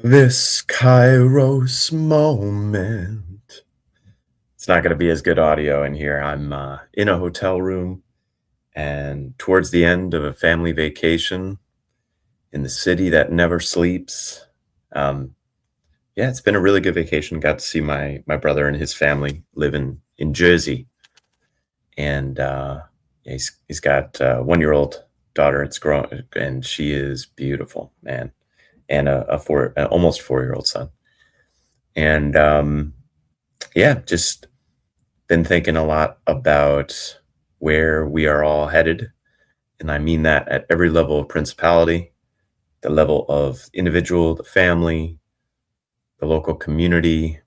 This Kairos moment. It's not going to be as good audio in here. I'm in a hotel room and towards the end of a family vacation in the city that never sleeps. Um, yeah, it's been a really good vacation. Got to see my brother and his family live in Jersey, and yeah, he's got a 1 year old daughter. It's grown, and she is beautiful, man, and a almost 4 year old son. And yeah, just been thinking a lot about where we are all headed. And I mean that at every level of principality, the level of individual, the family, the local community,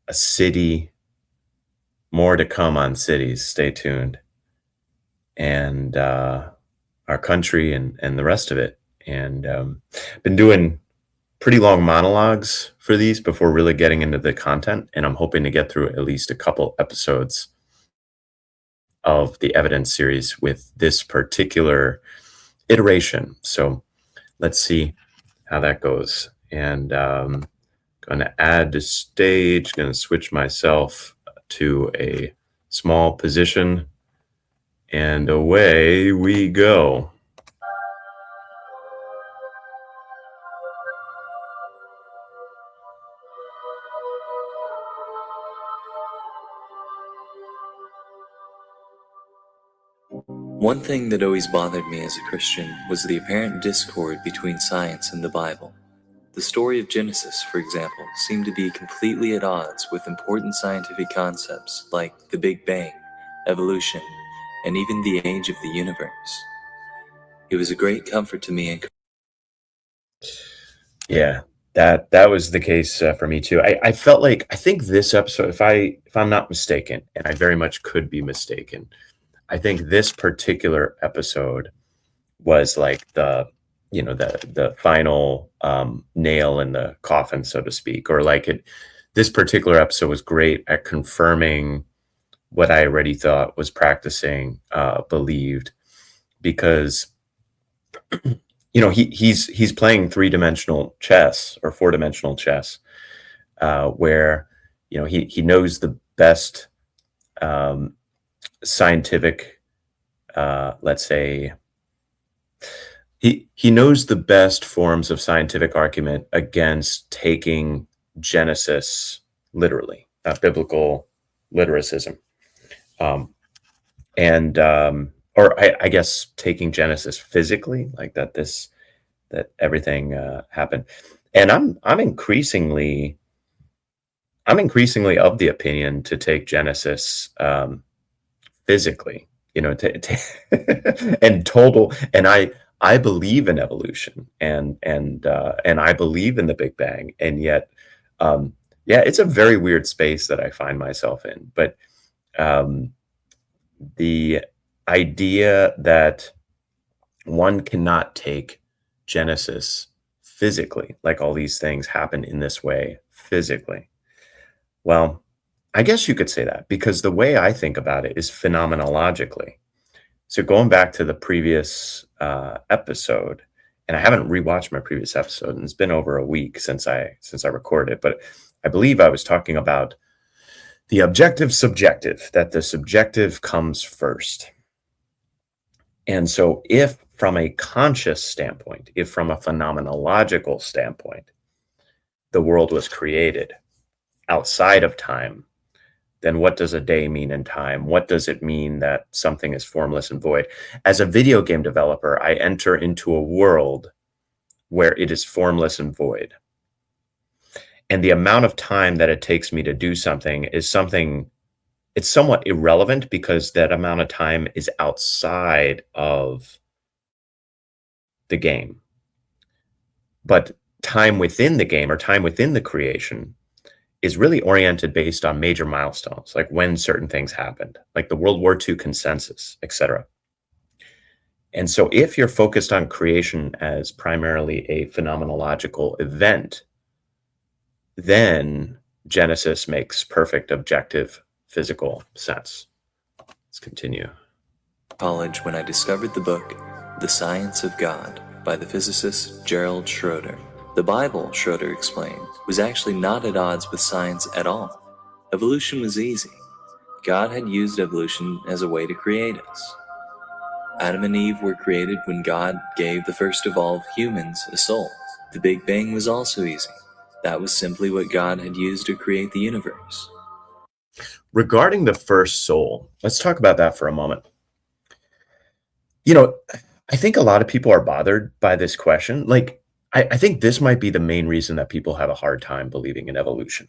a city, more to come on cities. Stay tuned. And our country and the rest of it. And been doing pretty long monologues for these before really getting into the content. And I'm hoping to get through at least a couple episodes of the evidence series with this particular iteration. So let's see how that goes. And going to add to stage, going to switch myself to a small position, and away we go. One thing that always bothered me as a Christian was the apparent discord between science and the Bible. The story of Genesis, for example, seemed to be completely at odds with important scientific concepts like the Big Bang, evolution, and even the age of the universe. It was a great comfort to me and Yeah, that was the case for me too. I felt like I think this episode, if I'm not mistaken, and I very much could be mistaken, I think this particular episode was like the final nail in the coffin, so to speak, or like it. This particular episode was great at confirming what I already thought was practicing, believed, because he's playing 3-dimensional chess or 4-dimensional chess, where he knows the best scientific, let's say, he knows the best forms of scientific argument against taking Genesis literally, biblical literacism, um, and or I guess taking Genesis physically, like that everything happened. And I'm increasingly of the opinion to take Genesis physically, and total. And I believe in evolution, and I believe in the Big Bang, and yet, yeah, it's a very weird space that I find myself in. But um, the idea that one cannot take Genesis physically, like all these things happen in this way physically. Well, I guess you could say that, because the way I think about it is phenomenologically. So going back to the previous episode, and I haven't rewatched my previous episode, and it's been over a week since I recorded it, but I believe I was talking about the objective subjective, that the subjective comes first. And so if from a conscious standpoint, if from a phenomenological standpoint, the world was created outside of time, then what does a day mean in time? What does it mean that something is formless and void? As a video game developer, I enter into a world where it is formless and void. And the amount of time that it takes me to do something is something, it's somewhat irrelevant, because that amount of time is outside of the game. But time within the game, or time within the creation, is really oriented based on major milestones, like when certain things happened, like the World War II consensus, etc. And so if you're focused on creation as primarily a phenomenological event, then Genesis makes perfect objective physical sense. Let's continue. college when I discovered the book The Science of God by the physicist Gerald Schroeder. The Bible, Schroeder explained, was actually not at odds with science at all. Evolution was easy. God had used evolution as a way to create us. Adam and Eve were created when God gave the first evolved humans a soul. The Big Bang was also easy. That was simply what God had used to create the universe. Regarding the first soul, let's talk about that for a moment. You know, I think a lot of people are bothered by this question. Like, I think this might be the main reason that people have a hard time believing in evolution.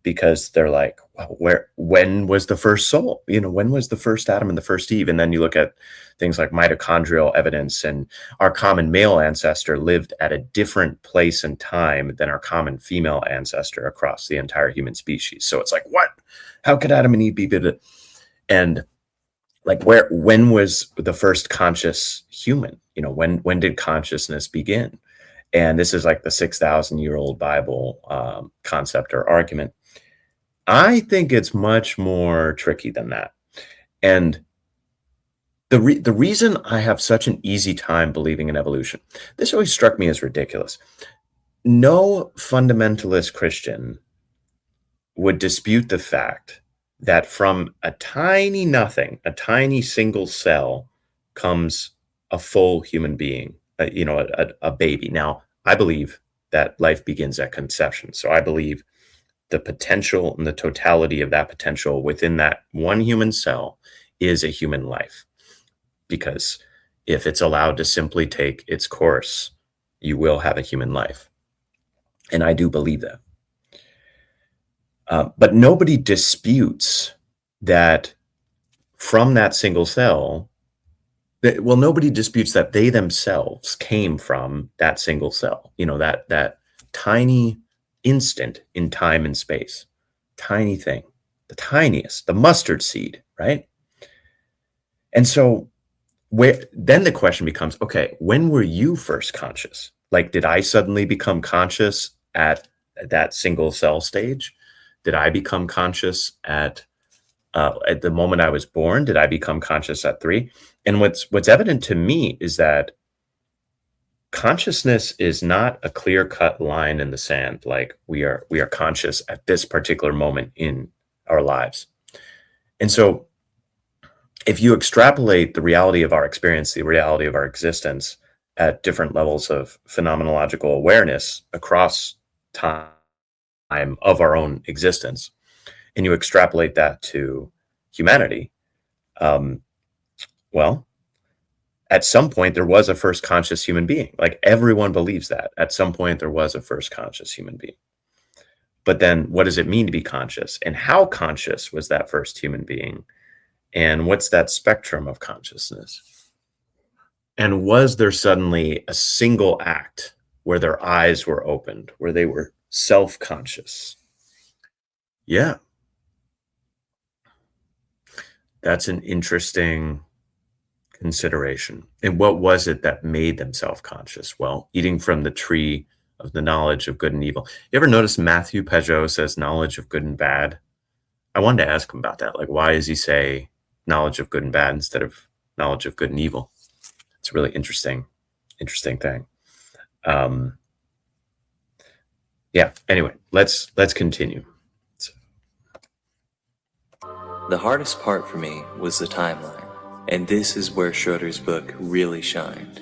Because they're like, well, when was the first soul? When was the first Adam and the first Eve? And then you look at things like mitochondrial evidence, and our common male ancestor lived at a different place and time than our common female ancestor across the entire human species. So it's like, what? How could Adam and Eve be good? And like, when was the first conscious human? When did consciousness begin? And this is like the 6,000-year-old Bible concept or argument. I think it's much more tricky than that. And the reason I have such an easy time believing in evolution, this always struck me as ridiculous. No fundamentalist Christian would dispute the fact that from a tiny nothing, a tiny single cell, comes a full human being, a baby. Now, I believe that life begins at conception. So I believe the potential and the totality of that potential within that one human cell is a human life. Because if it's allowed to simply take its course, you will have a human life. And I do believe that. But nobody disputes that from that single cell, nobody disputes that they themselves came from that single cell, that tiny instant in time and space, tiny thing, the tiniest, the mustard seed, right? And so then the question becomes, okay, when were you first conscious? Like, did I suddenly become conscious at that single cell stage? Did I become conscious at the moment I was born? Did I become conscious at 3? And what's evident to me is that consciousness is not a clear-cut line in the sand. Like, we are conscious at this particular moment in our lives. And so if you extrapolate the reality of our experience, the reality of our existence at different levels of phenomenological awareness across time of our own existence, and you extrapolate that to humanity, well, at some point there was a first conscious human being. Like, everyone believes that at some point there was a first conscious human being. But then what does it mean to be conscious? And how conscious was that first human being? And what's that spectrum of consciousness? And was there suddenly a single act where their eyes were opened, where they were self-conscious? Yeah. That's an interesting consideration. And what was it that made them self-conscious? Well, eating from the tree of the knowledge of good and evil. You ever notice Matthew Peugeot says knowledge of good and bad? I wanted to ask him about that. Like, why does he say knowledge of good and bad instead of knowledge of good and evil? It's a really interesting thing. Yeah, anyway, let's continue. The hardest part for me was the timeline, and this is where Schroeder's book really shined.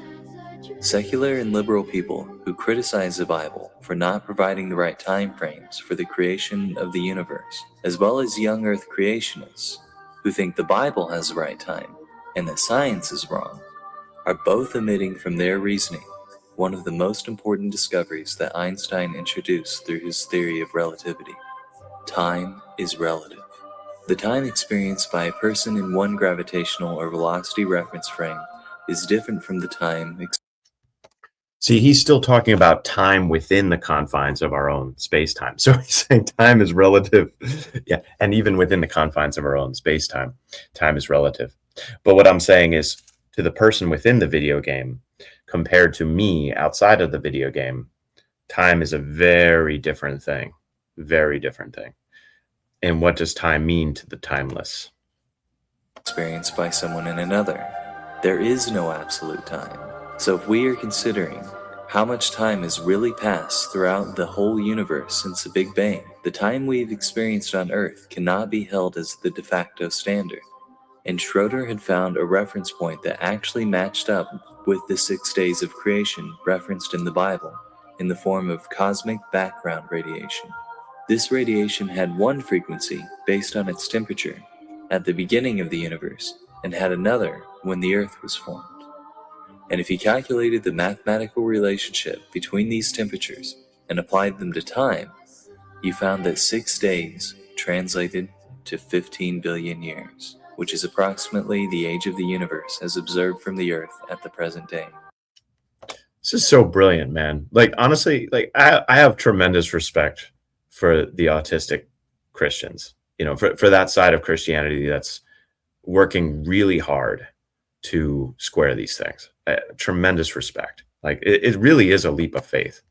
Secular and liberal people who criticize the Bible for not providing the right time frames for the creation of the universe, as well as young Earth creationists who think the Bible has the right time and that science is wrong, are both omitting from their reasoning one of the most important discoveries that Einstein introduced through his theory of relativity. Time is relative. The time experienced by a person in one gravitational or velocity reference frame is different from the time See, he's still talking about time within the confines of our own space-time. So he's saying time is relative. Yeah, and even within the confines of our own space-time, time is relative. But what I'm saying is, to the person within the video game, compared to me outside of the video game, time is a very different thing. Very different thing. And what does time mean to the timeless? experienced by someone in another. There is no absolute time. So if we are considering How much time has really passed throughout the whole universe since the Big Bang? The time we've experienced on Earth cannot be held as the de facto standard, and Schroeder had found a reference point that actually matched up with the 6 days of creation referenced in the Bible, in the form of cosmic background radiation. This radiation had one frequency based on its temperature at the beginning of the universe, and had another when the Earth was formed. And if you calculated the mathematical relationship between these temperatures and applied them to time, you found that 6 days translated to 15 billion years, which is approximately the age of the universe as observed from the Earth at the present day. This is so brilliant, man. Like, honestly, like I have tremendous respect for the autistic Christians, for that side of Christianity that's working really hard to square these things. Tremendous respect. Like, it really is a leap of faith.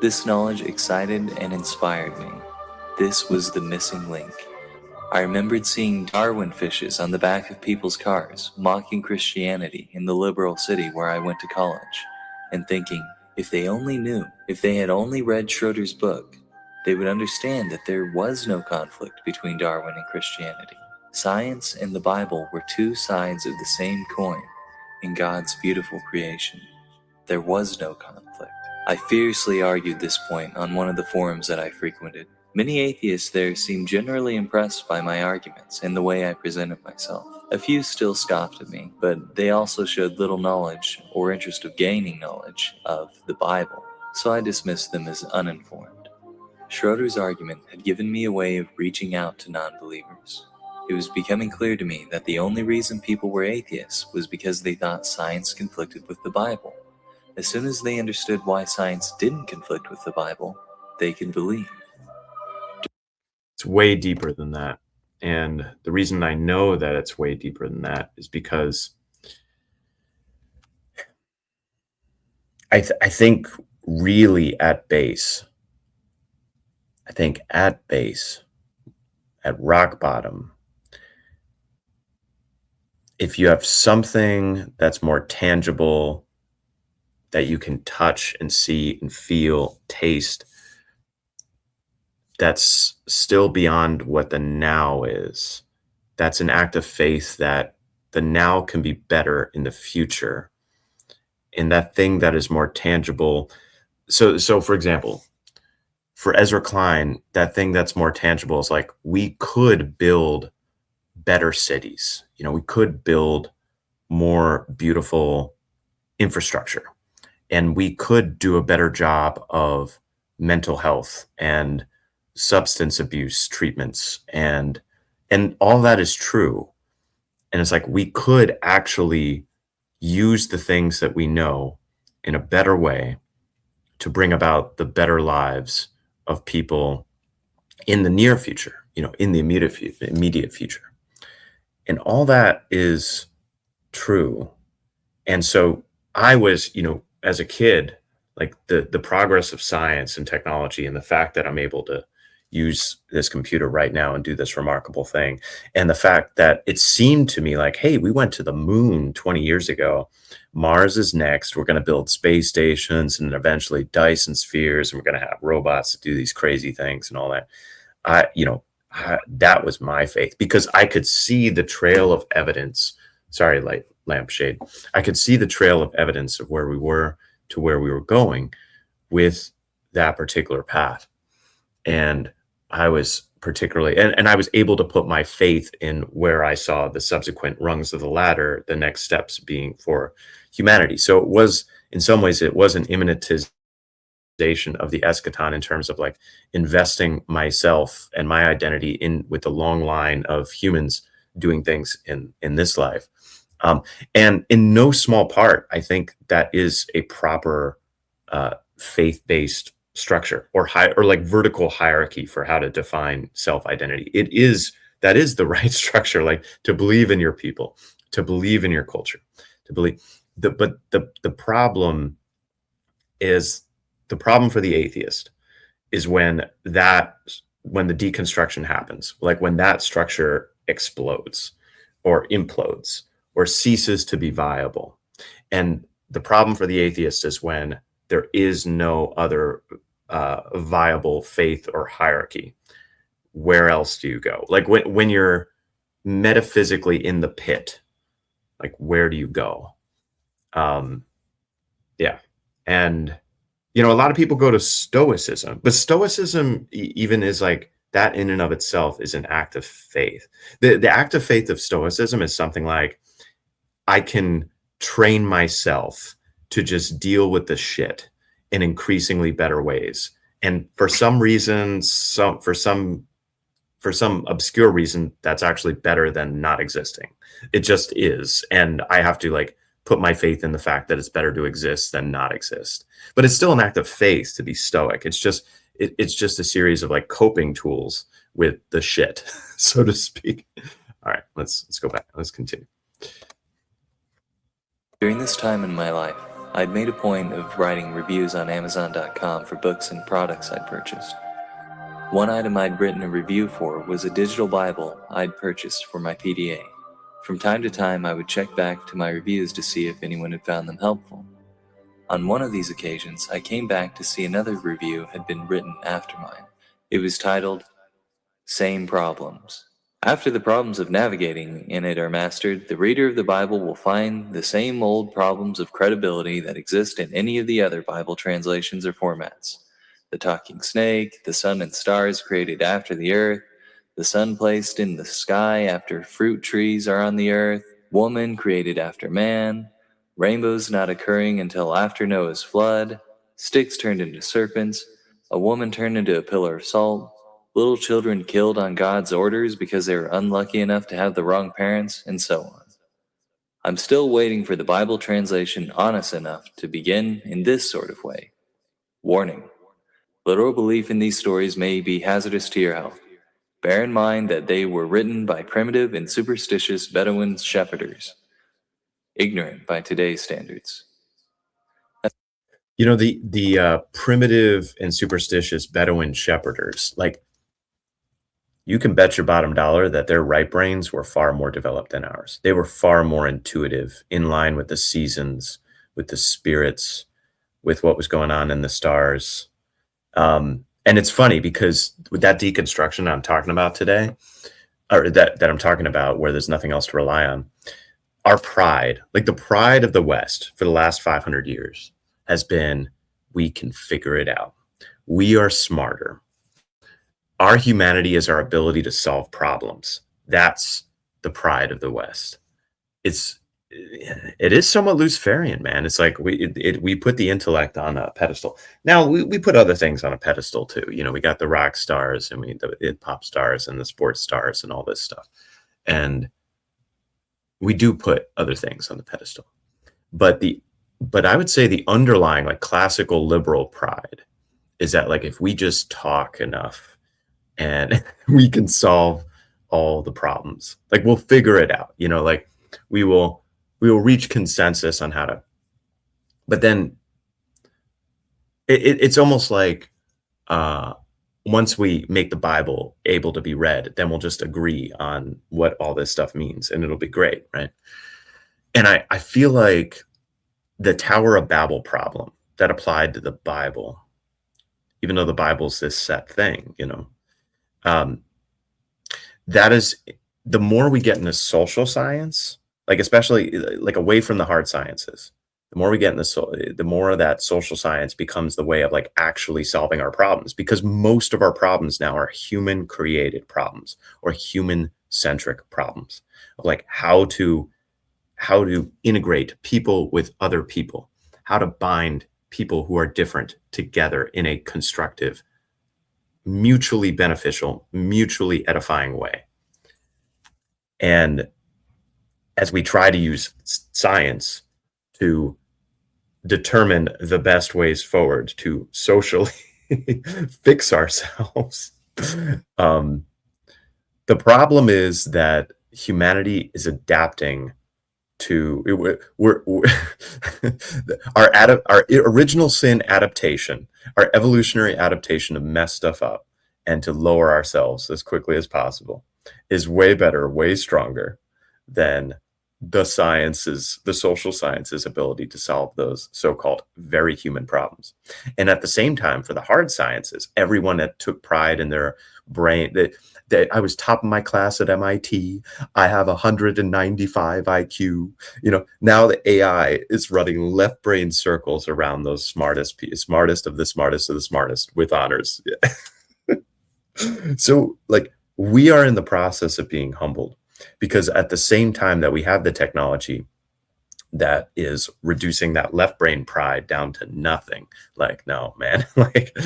This knowledge excited and inspired me. This was the missing link. I remembered seeing Darwin fishes on the back of people's cars, mocking Christianity in the liberal city where I went to college, and thinking, if they only knew, if they had only read Schroeder's book, they would understand that there was no conflict between Darwin and Christianity. Science and the Bible were two sides of the same coin in God's beautiful creation. There was no conflict. I fiercely argued this point on one of the forums that I frequented. Many atheists there seemed generally impressed by my arguments and the way I presented myself. A few still scoffed at me, but they also showed little knowledge or interest of gaining knowledge of the Bible, so I dismissed them as uninformed. Schroeder's argument had given me a way of reaching out to non-believers. It was becoming clear to me that the only reason people were atheists was because they thought science conflicted with the Bible. As soon as they understood why science didn't conflict with the Bible, they could believe. It's way deeper than that. And the reason I know that it's way deeper than that is because I think really at base, at rock bottom, if you have something that's more tangible, that you can touch and see and feel, taste, that's still beyond what the now is. That's an act of faith that the now can be better in the future. And that thing that is more tangible. So for example, for Ezra Klein, that thing that's more tangible is like, we could build better cities. We could build more beautiful infrastructure, and we could do a better job of mental health and substance abuse treatments, and all that is true. And it's like, we could actually use the things that we know in a better way to bring about the better lives of people in the near future, in the immediate future. And all that is true. And so I was, as a kid, like the progress of science and technology, and the fact that I'm able to use this computer right now and do this remarkable thing, and the fact that it seemed to me like, hey, we went to the moon 20 years ago. Mars is next. We're going to build space stations and eventually Dyson spheres, and we're going to have robots to do these crazy things and all that. That was my faith, because I could see the trail of evidence. Sorry, lampshade. I could see the trail of evidence of where we were to where we were going with that particular path. And I was particularly, and I was able to put my faith in where I saw the subsequent rungs of the ladder, the next steps being for humanity. So it was, in some ways, it was an immanentization of the eschaton, in terms of like investing myself and my identity in with the long line of humans doing things in this life. And in no small part, I think that is a proper faith-based structure, or like vertical hierarchy for how to define self-identity. That is the right structure, like to believe in your people, to believe in your culture, to believe. But the problem for the atheist is when the deconstruction happens, like when that structure explodes or implodes or ceases to be viable. And the problem for the atheist is when there is no other viable faith or hierarchy. Where else do you go? Like when you're metaphysically in the pit, like where do you go? Um, yeah. And a lot of people go to stoicism, but stoicism even is like that in and of itself is an act of faith. The act of faith of stoicism is something like, I can train myself to just deal with the shit in increasingly better ways. And for some reason, for some obscure reason, that's actually better than not existing. It just is. And I have to like put my faith in the fact that it's better to exist than not exist. But it's still an act of faith to be stoic. It's just a series of like coping tools with the shit, so to speak. All right, let's go back. Let's continue. During this time in my life, I'd made a point of writing reviews on Amazon.com for books and products I'd purchased. One item I'd written a review for was a digital Bible I'd purchased for my PDA. From time to time, I would check back to my reviews to see if anyone had found them helpful. On one of these occasions, I came back to see another review had been written after mine. It was titled, Same Problems. After the problems of navigating in it are mastered, the reader of the Bible will find the same old problems of credibility that exist in any of the other Bible translations or formats. The talking snake, the sun and stars created after the earth, the sun placed in the sky after fruit trees are on the earth, woman created after man, rainbows not occurring until after Noah's flood, sticks turned into serpents, a woman turned into a pillar of salt, little children killed on God's orders because they were unlucky enough to have the wrong parents, and so on. I'm still waiting for the Bible translation honest enough to begin in this sort of way. Warning. Literal belief in these stories may be hazardous to your health. Bear in mind that they were written by primitive and superstitious Bedouin shepherders, ignorant by today's standards. The primitive and superstitious Bedouin shepherders, like, you can bet your bottom dollar that their right brains were far more developed than ours. They were far more intuitive, in line with the seasons, with the spirits, with what was going on in the stars. And it's funny because with that deconstruction I'm talking about today, or that I'm talking about where there's nothing else to rely on, our pride, like the pride of the West for the last 500 years has been, we can figure it out. We are smarter. Our humanity is our ability to solve problems. That's the pride of the West. It is somewhat Luciferian, man. It's like we put the intellect on a pedestal. Now we put other things on a pedestal too. We got the rock stars and the pop stars and the sports stars and all this stuff. And we do put other things on the pedestal. But I would say the underlying like classical liberal pride is that like if we just talk enough and we can solve all the problems, like we'll figure it out, like we will reach consensus on how to, but then it's almost like once we make the Bible able to be read, then we'll just agree on what all this stuff means and it'll be great, right? And I feel like the Tower of Babel problem that applied to the Bible, even though the Bible's this set thing, that is, the more we get into social science, like especially like away from the hard sciences, the more we get in the more of that social science becomes the way of like actually solving our problems, because most of our problems now are human created problems or human centric problems of like how to integrate people with other people, how to bind people who are different together in a constructive, mutually beneficial, mutually edifying way. And as we try to use science to determine the best ways forward to socially fix ourselves, the problem is that humanity is adapting to our original sin adaptation, our evolutionary adaptation to mess stuff up and to lower ourselves as quickly as possible is way better, way stronger than the social sciences ability to solve those so-called very human problems. And at the same time, for the hard sciences, everyone that took pride in their brain, that I was top of my class at MIT, I have 195 IQ. Now the AI is running left brain circles around those smartest of the smartest of the smartest with honors. So, like, we are in the process of being humbled because at the same time that we have the technology that is reducing that left brain pride down to nothing, like, no, man, like,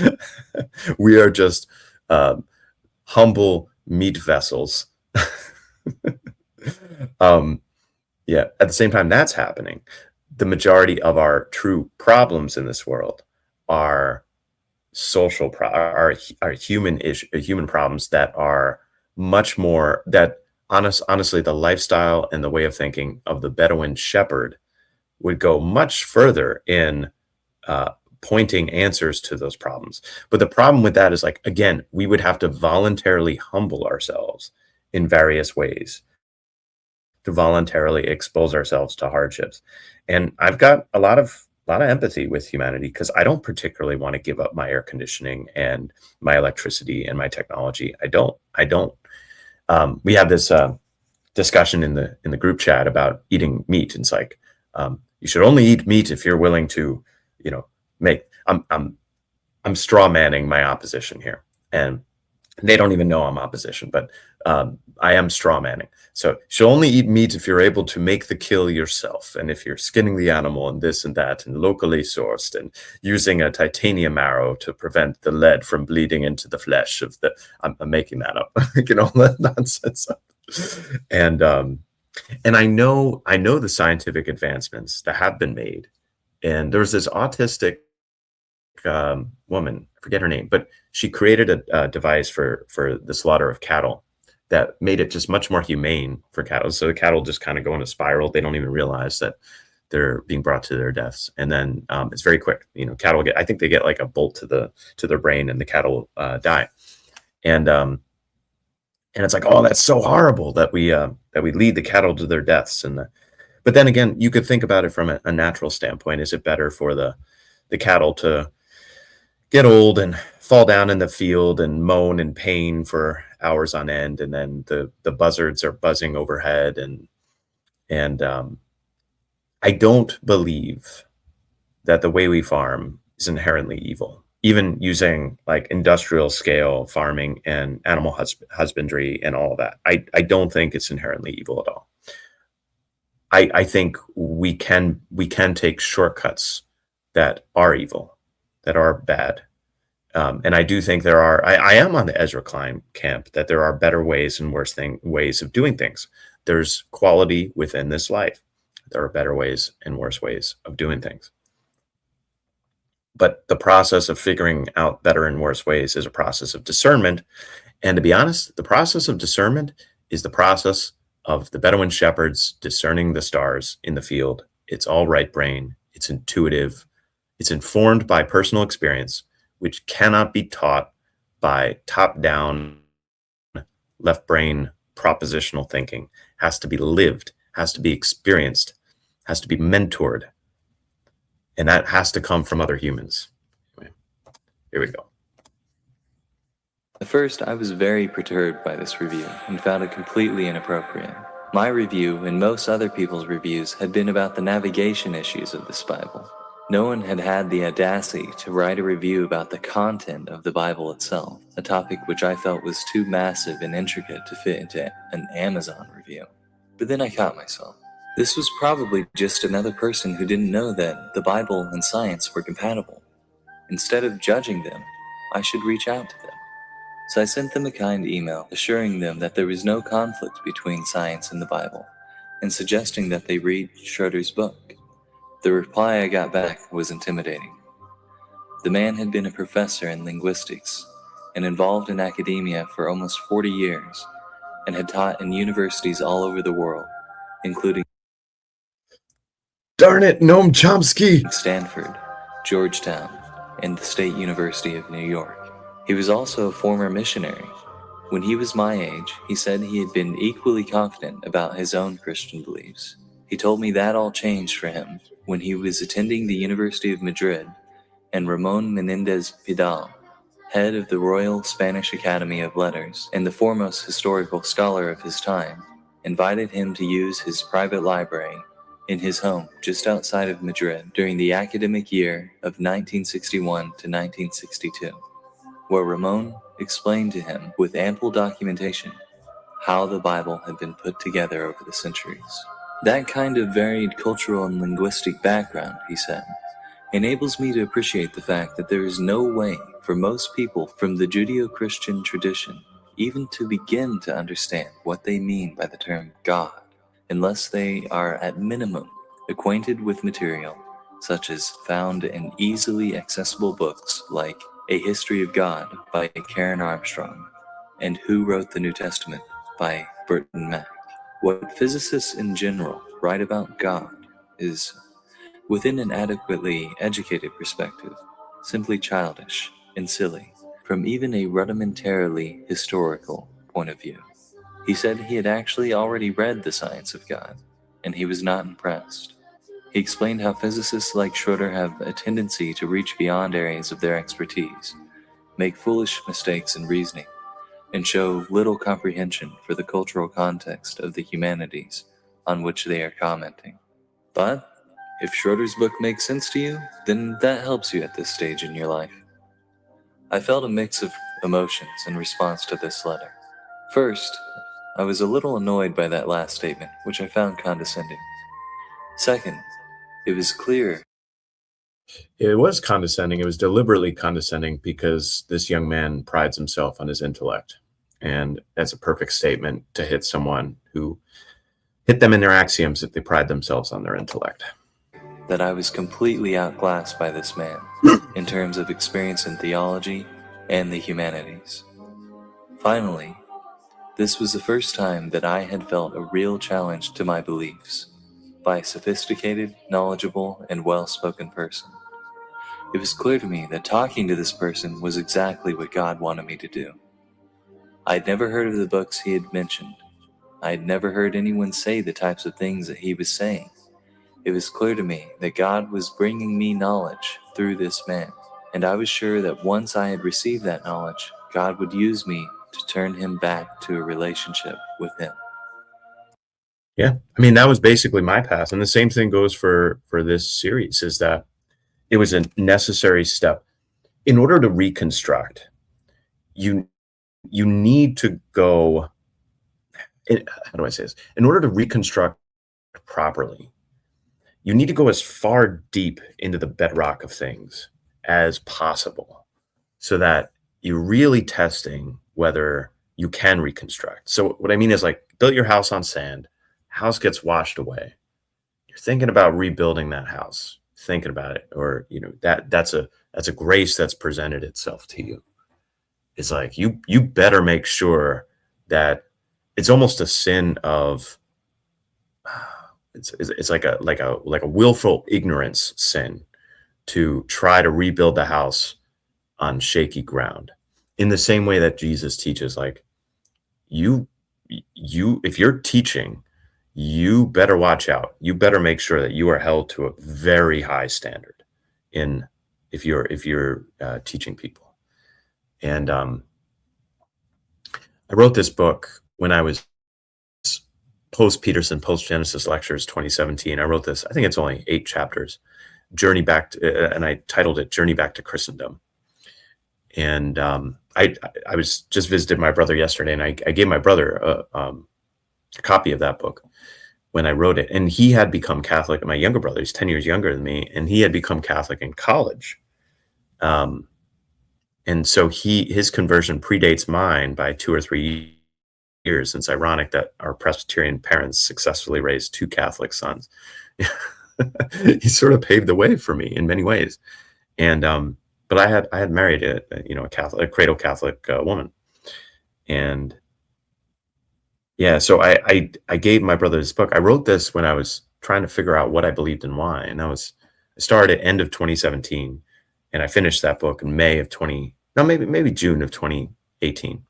we are just humble meat vessels. um, yeah, at the same time that's happening, the majority of our true problems in this world are are human problems that are much more that honestly, the lifestyle and the way of thinking of the Bedouin shepherd would go much further in uh, pointing answers to those problems. But the problem with that is, like, again, we would have to voluntarily humble ourselves in various ways to voluntarily expose ourselves to hardships. And I've got a lot of empathy with humanity because I don't particularly want to give up my air conditioning and my electricity and my technology. I don't. We had this discussion in the group chat about eating meat. And it's like, you should only eat meat if you're willing to, make. I'm straw manning my opposition here, and they don't even know I'm opposition, but I am straw manning. So she'll only eat meat if you're able to make the kill yourself, and if you're skinning the animal and this and that, and locally sourced, and using a titanium arrow to prevent the lead from bleeding into the flesh of the. I'm making that up, that nonsense. And I know the scientific advancements that have been made, and there was this autistic woman, I forget her name, but she created a device for the slaughter of cattle that made it just much more humane for cattle. So the cattle just kind of go in a spiral. They don't even realize that they're being brought to their deaths, and then it's very quick. Cattle I think they get like a bolt to their brain, and the cattle die. And it's like, oh, that's so horrible that we lead the cattle to their deaths. But then again, you could think about it from a natural standpoint. Is it better for the cattle to get old and fall down in the field and moan in pain for hours on end, and then the buzzards are buzzing overhead, and I don't believe that the way we farm is inherently evil. Even using like industrial scale farming and animal husbandry and all of that, I don't think it's inherently evil at all. I think we can take shortcuts that are evil, that are bad. And I do think I am on the Ezra Klein camp that there are better ways and ways of doing things. There's quality within this life. There are better ways and worse ways of doing things. But the process of figuring out better and worse ways is a process of discernment. And to be honest, the process of discernment is the process of the Bedouin shepherds discerning the stars in the field. It's all right brain. It's intuitive. It's informed by personal experience, which cannot be taught by top-down left brain propositional thinking. Has to be lived, has to be experienced, has to be mentored. And that has to come from other humans. Anyway, here we go. At first, I was very perturbed by this review and found it completely inappropriate. My review and most other people's reviews had been about the navigation issues of this Bible. No one had had the audacity to write a review about the content of the Bible itself, a topic which I felt was too massive and intricate to fit into an Amazon review. But then I caught myself. This was probably just another person who didn't know that the Bible and science were compatible. Instead of judging them, I should reach out to them. So I sent them a kind email assuring them that there was no conflict between science and the Bible, and suggesting that they read Schroeder's book. The reply I got back was intimidating. The man had been a professor in linguistics and involved in academia for almost 40 years, and had taught in universities all over the world, including Darn it, Noam Chomsky! Stanford, Georgetown, and the State University of New York. He was also a former missionary. When he was my age, he said he had been equally confident about his own Christian beliefs. He told me that all changed for him when he was attending the University of Madrid, and Ramon Menendez Pidal, head of the Royal Spanish Academy of Letters and the foremost historical scholar of his time, invited him to use his private library in his home just outside of Madrid during the academic year of 1961 to 1962, where Ramon explained to him with ample documentation how the Bible had been put together over the centuries. That kind of varied cultural and linguistic background, he said, enables me to appreciate the fact that there is no way for most people from the Judeo-Christian tradition even to begin to understand what they mean by the term God, unless they are at minimum acquainted with material such as found in easily accessible books like A History of God by Karen Armstrong and Who Wrote the New Testament by Burton Mack. What physicists in general write about God is, within an adequately educated perspective, simply childish and silly from even a rudimentarily historical point of view. He said he had actually already read The Science of God, and he was not impressed. He explained how physicists like Schroeder have a tendency to reach beyond areas of their expertise, make foolish mistakes in reasoning, and show little comprehension for the cultural context of the humanities on which they are commenting. But if Schroeder's book makes sense to you, then that helps you at this stage in your life. I felt a mix of emotions in response to this letter. First, I was a little annoyed by that last statement, which I found condescending. Second, it was clear. It was condescending. It was deliberately condescending because this young man prides himself on his intellect. And that's a perfect statement to hit someone who hit them in their axioms if they pride themselves on their intellect. That I was completely outclassed by this man in terms of experience in theology and the humanities. Finally, this was the first time that I had felt a real challenge to my beliefs by a sophisticated, knowledgeable, and well-spoken person. It was clear to me that talking to this person was exactly what God wanted me to do. I had never heard of the books he had mentioned. I had never heard anyone say the types of things that he was saying. It was clear to me that God was bringing me knowledge through this man, and I was sure that once I had received that knowledge, God would use me to turn him back to a relationship with him. Yeah. I mean, that was basically my path. And the same thing goes for this series, is that it was a necessary step. In order to reconstruct, you need to go, how do I say this? In order to reconstruct properly, you need to go as far deep into the bedrock of things as possible so that you're really testing whether you can reconstruct. So what I mean is, like, built your house on sand, house gets washed away. You're thinking about rebuilding that house, thinking about it, or that's a grace that's presented itself to you. It's like you better make sure that it's almost a sin of it's like a willful ignorance sin to try to rebuild the house on shaky ground. In the same way that Jesus teaches, like, you if you're teaching, you better watch out. You better make sure that you are held to a very high standard in if you're teaching people. And I wrote this book when I was post Peterson, post Genesis lectures 2017. I wrote this, I think it's only 8 chapters, Journey Back to, and I titled it Journey Back to Christendom. And I was just visited my brother yesterday, and I gave my brother a copy of that book when I wrote it. And he had become Catholic. My younger brother, he's 10 years younger than me, and he had become Catholic in college. And so his conversion predates mine by 2 or 3 years. It's ironic that our Presbyterian parents successfully raised 2 Catholic sons. He sort of paved the way for me in many ways. And but I had married a cradle Catholic woman, and yeah, so I gave my brother this book. I wrote this when I was trying to figure out what I believed and why, and I started at end of 2017, and I finished that book in maybe June of 2018,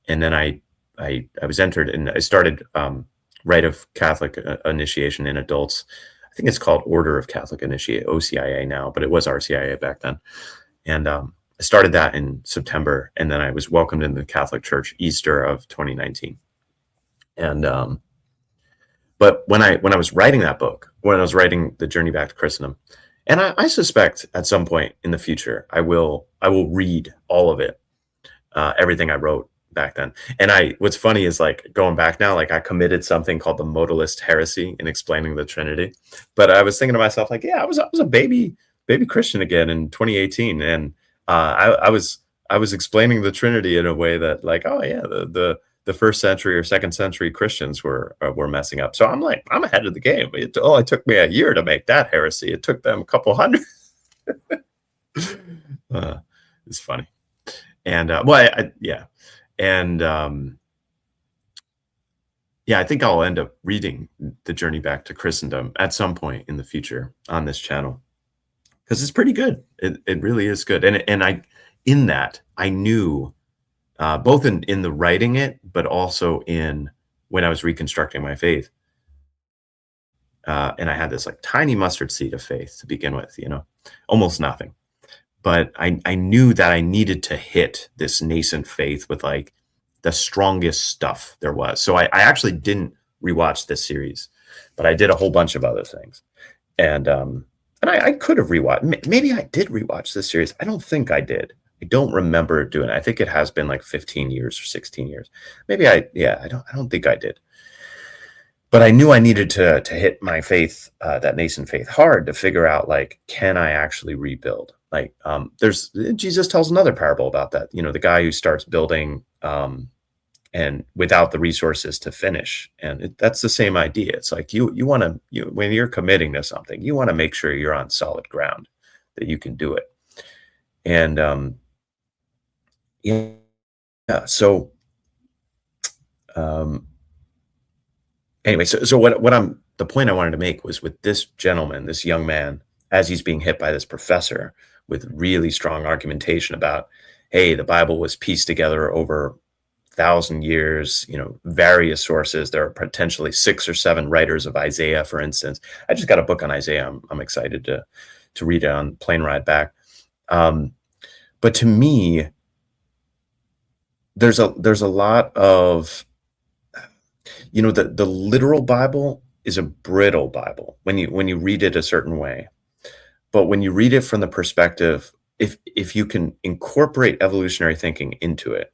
and then I was entered, and I started rite of Catholic initiation in adults. I think it's called Order of Catholic Initiate, OCIA now, but it was RCIA back then. And I started that in September, and then I was welcomed into the Catholic Church Easter of 2019. And but when I was writing that book, when I was writing The Journey Back to Christendom, and I suspect at some point in the future I will read all of it, everything I wrote back then. And what's funny is, like, going back now, like, I committed something called the modalist heresy in explaining the Trinity. But I was thinking to myself, like, yeah, I was a baby Christian again in 2018, and I was explaining the Trinity in a way that, like, oh yeah, the first century or second century Christians were messing up. So I'm like, I'm ahead of the game. It took me a year to make that heresy. It took them a couple hundred. It's funny. And yeah. And yeah, I think I'll end up reading The Journey Back to Christendom at some point in the future on this channel, because it's pretty good. It really is good. And in that, I knew, both in the writing it, but also in when I was reconstructing my faith. And I had this, like, tiny mustard seed of faith to begin with, almost nothing. But I knew that I needed to hit this nascent faith with, like, the strongest stuff there was. So I actually didn't rewatch this series, but I did a whole bunch of other things. And I could have rewatched. Maybe I did rewatch this series. I don't think I did. I don't remember doing it. I think it has been like 15 years or 16 years. Maybe I don't think I did. But I knew I needed to hit my faith, that nascent faith, hard, to figure out, like, can I actually rebuild? Like, Jesus tells another parable about that. The guy who starts building, and without the resources to finish. And that's the same idea. It's like, you want to, when you're committing to something, you want to make sure you're on solid ground, that you can do it. And yeah. So anyway, so what the point I wanted to make was, with this gentleman, this young man, as he's being hit by this professor with really strong argumentation about, hey, the Bible was pieced together over 1,000 years, various sources. There are potentially 6 or 7 writers of Isaiah, for instance. I just got a book on Isaiah. I'm excited to read it on plane ride back. But to me, there's a lot of, the literal Bible is a brittle Bible when you read it a certain way. But when you read it from the perspective, if you can incorporate evolutionary thinking into it,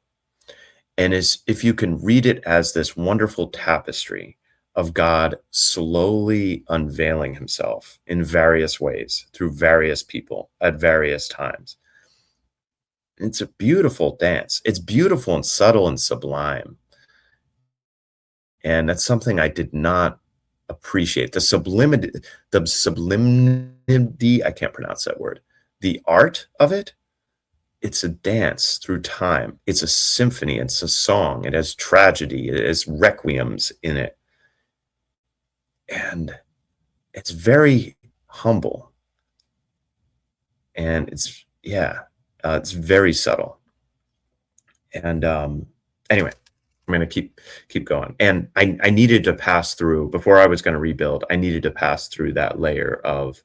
and if you can read it as this wonderful tapestry of God slowly unveiling himself in various ways through various people at various times, it's a beautiful dance. It's beautiful and subtle and sublime. And that's something I did not appreciate. The sublimity, I can't pronounce that word. The art of it, it's a dance through time. It's a symphony. It's a song. It has tragedy. It has requiems in it. And it's very humble. And it's very subtle. And anyway, I'm going to keep going. And I needed to pass through, before I was going to rebuild, I needed to pass through that layer of,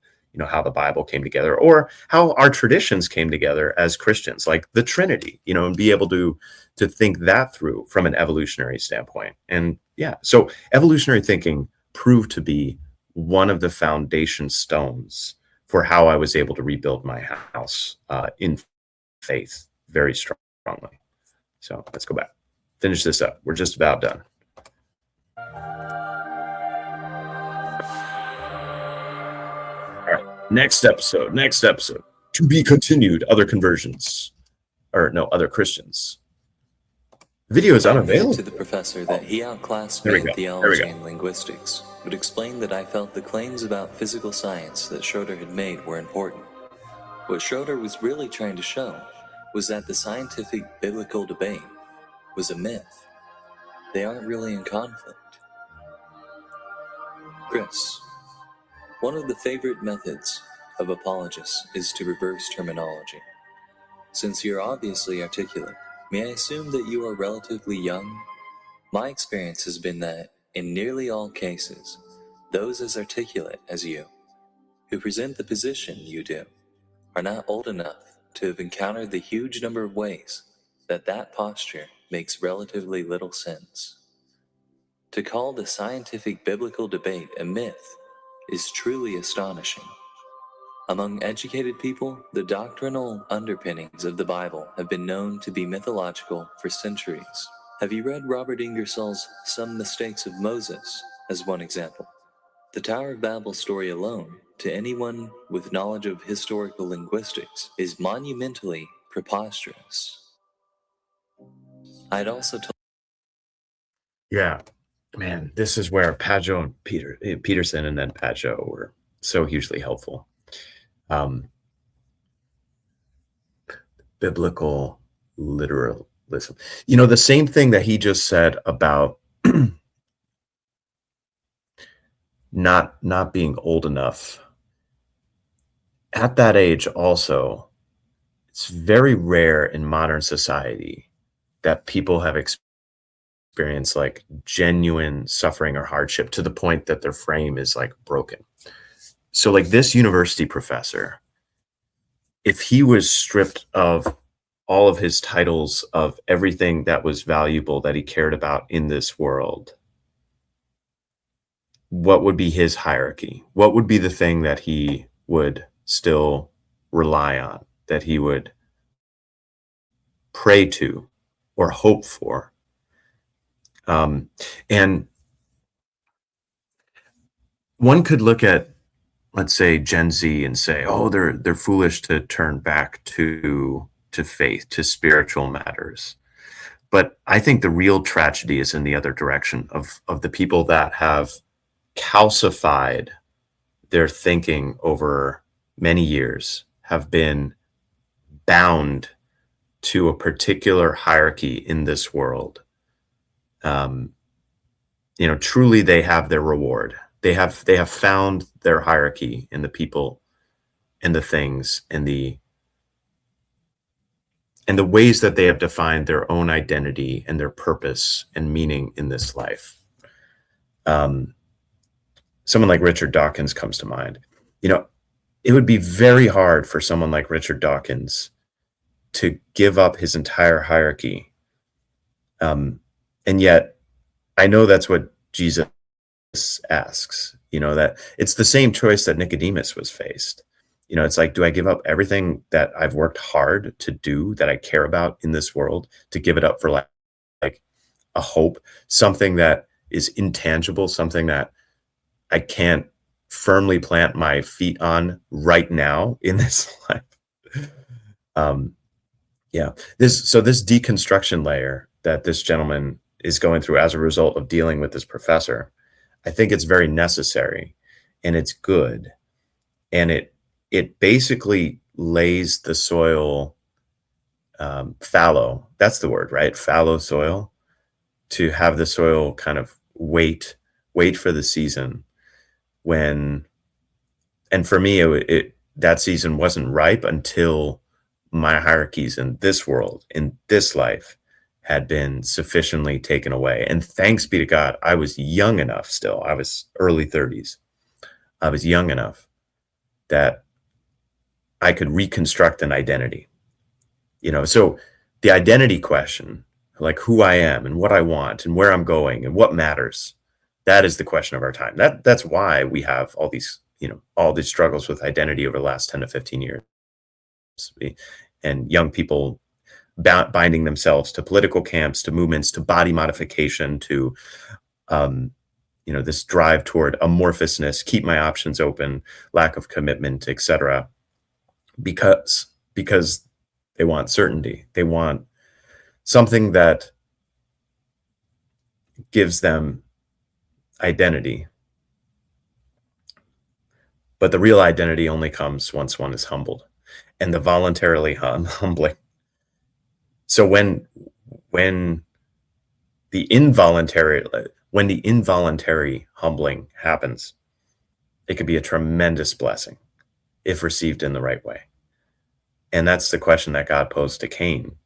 how the Bible came together, or how our traditions came together as Christians, like the Trinity, and be able to think that through from an evolutionary standpoint. And yeah, so evolutionary thinking proved to be one of the foundation stones for how I was able to rebuild my house in faith very strongly. So let's go back. Finish this up. We're just about done. All right. Next episode. To be continued. Other conversions. Or no, other Christians. Video is unavailable. To the professor that he outclassed me in theology and linguistics, would explain that I felt the claims about physical science that Schroeder had made were important. What Schroeder was really trying to show was that the scientific biblical debate was a myth. They aren't really in conflict. Chris, one of the favorite methods of apologists is to reverse terminology. Since you're obviously articulate, may I assume that you are relatively young? My experience has been that In nearly all cases, those as articulate as you, who present the position you do, are not old enough to have encountered the huge number of ways that that posture makes relatively little sense. To call the scientific biblical debate a myth is truly astonishing. Among educated people, the doctrinal underpinnings of the Bible have been known to be mythological for centuries. Have you read Robert Ingersoll's Some Mistakes of Moses as one example? The Tower of Babel story alone, to anyone with knowledge of historical linguistics, is monumentally preposterous. I'd also told Yeah, man, this is where Pageau and Peterson and then Pageau were so hugely helpful. Biblical literalism. The same thing that he just said about not being old enough. At that age also, it's very rare in modern society that people have experienced like genuine suffering or hardship to the point that their frame is like broken. So like this university professor, if he was stripped of all of his titles, of everything that was valuable that he cared about in this world, what would be his hierarchy? What would be the thing that he would still rely on, that he would pray to or hope for? And one could look at, let's say, Gen Z and say, oh, they're foolish to turn back to faith, to spiritual matters. But I think the real tragedy is in the other direction of the people that have calcified their thinking over many years, have been bound to a particular hierarchy in this world. Truly they have their reward. They have found their hierarchy in the people and the things and the ways that they have defined their own identity and their purpose and meaning in this life. Someone like Richard Dawkins comes to mind. It would be very hard for someone like Richard Dawkins to give up his entire hierarchy. And yet I know that's what Jesus asks, that it's the same choice that Nicodemus was faced. It's like, do I give up everything that I've worked hard to do, that I care about in this world, to give it up for like a hope, something that is intangible, something that I can't firmly plant my feet on right now in this life? This deconstruction layer that this gentleman is going through as a result of dealing with this professor, I think it's very necessary and it's good. And it basically lays the soil fallow. That's the word, right? Fallow soil, to have the soil kind of wait for the season when, and for me, that season wasn't ripe until my hierarchies in this world, in this life, had been sufficiently taken away. And thanks be to God, I was young enough still. I was early 30s. I was young enough that I could reconstruct an identity. So the identity question, like who I am and what I want and where I'm going and what matters, that is the question of our time. That's why we have all these struggles with identity over the last 10 to 15 years. And young people binding themselves to political camps, to movements, to body modification, to this drive toward amorphousness, keep my options open, lack of commitment, etc. Because they want certainty. They want something that gives them identity. But the real identity only comes once one is humbled, and the voluntarily humbling. So when the involuntary humbling happens, it could be a tremendous blessing if received in the right way. And that's the question that God posed to Cain.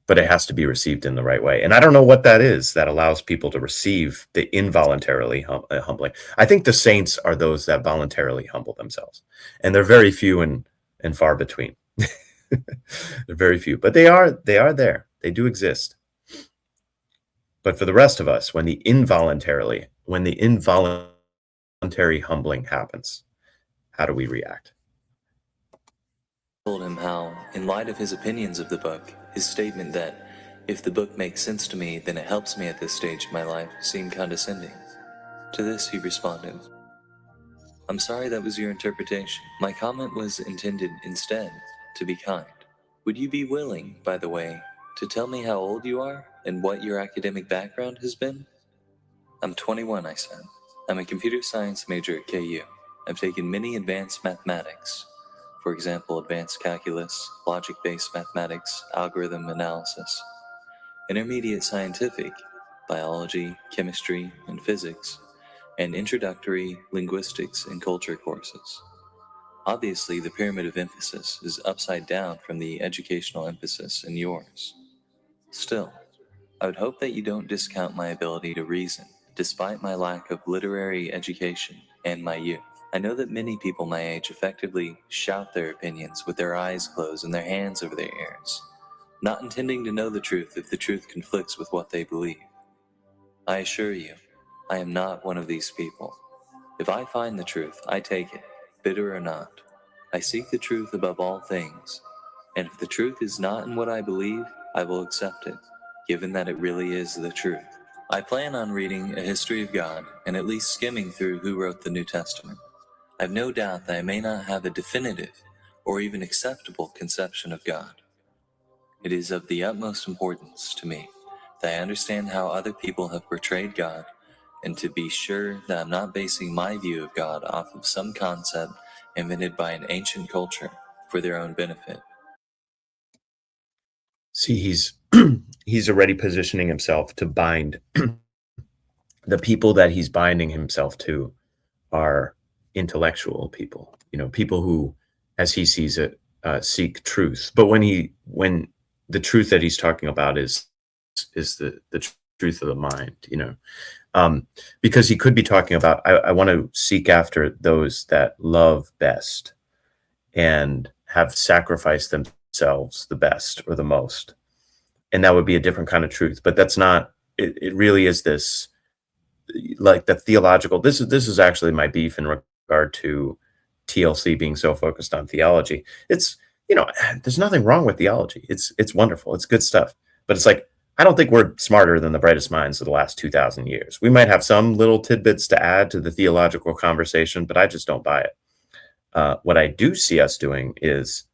but it has to be received in the right way. And I don't know what that is that allows people to receive the involuntarily humbling. I think the saints are those that voluntarily humble themselves, and they're very few and far between. They're very few, but they are there. They do exist. But for the rest of us, when the involuntary humbling happens, how do we react? Told him how, in light of his opinions of the book, his statement that, if the book makes sense to me, then it helps me at this stage of my life, seemed condescending. To this he responded, "I'm sorry that was your interpretation. My comment was intended, instead, to be kind. Would you be willing, by the way, to tell me how old you are and what your academic background has been?" "I'm 21, I said. I'm a computer science major at KU. I've taken many advanced mathematics. For example, advanced calculus, logic-based mathematics, algorithm analysis. Intermediate scientific, biology, chemistry, and physics, and introductory linguistics and culture courses. Obviously, the pyramid of emphasis is upside down from the educational emphasis in yours. Still, I would hope that you don't discount my ability to reason, despite my lack of literary education and my youth. I know that many people my age effectively shout their opinions with their eyes closed and their hands over their ears, not intending to know the truth if the truth conflicts with what they believe. I assure you, I am not one of these people. If I find the truth, I take it, bitter or not. I seek the truth above all things, and if the truth is not in what I believe, I will accept it, given that it really is the truth. I plan on reading A History of God and at least skimming through who wrote the New Testament. I have no doubt that I may not have a definitive or even acceptable conception of God. It is of the utmost importance to me that I understand how other people have portrayed God, and to be sure that I'm not basing my view of God off of some concept invented by an ancient culture for their own benefit." See, he's already positioning himself to bind. The people that he's binding himself to are intellectual people, people who, as he sees it, seek truth. But when the truth that he's talking about is the truth of the mind, because he could be talking about, I want to seek after those that love best and have sacrificed themselves the best or the most, and that would be a different kind of truth. But that's not. It really is this, like, the theological. This is actually my beef in regard to TLC being so focused on theology. It's, there's nothing wrong with theology. It's wonderful. It's good stuff. But it's like, I don't think we're smarter than the brightest minds of the last 2,000 years. We might have some little tidbits to add to the theological conversation, but I just don't buy it. What I do see us doing is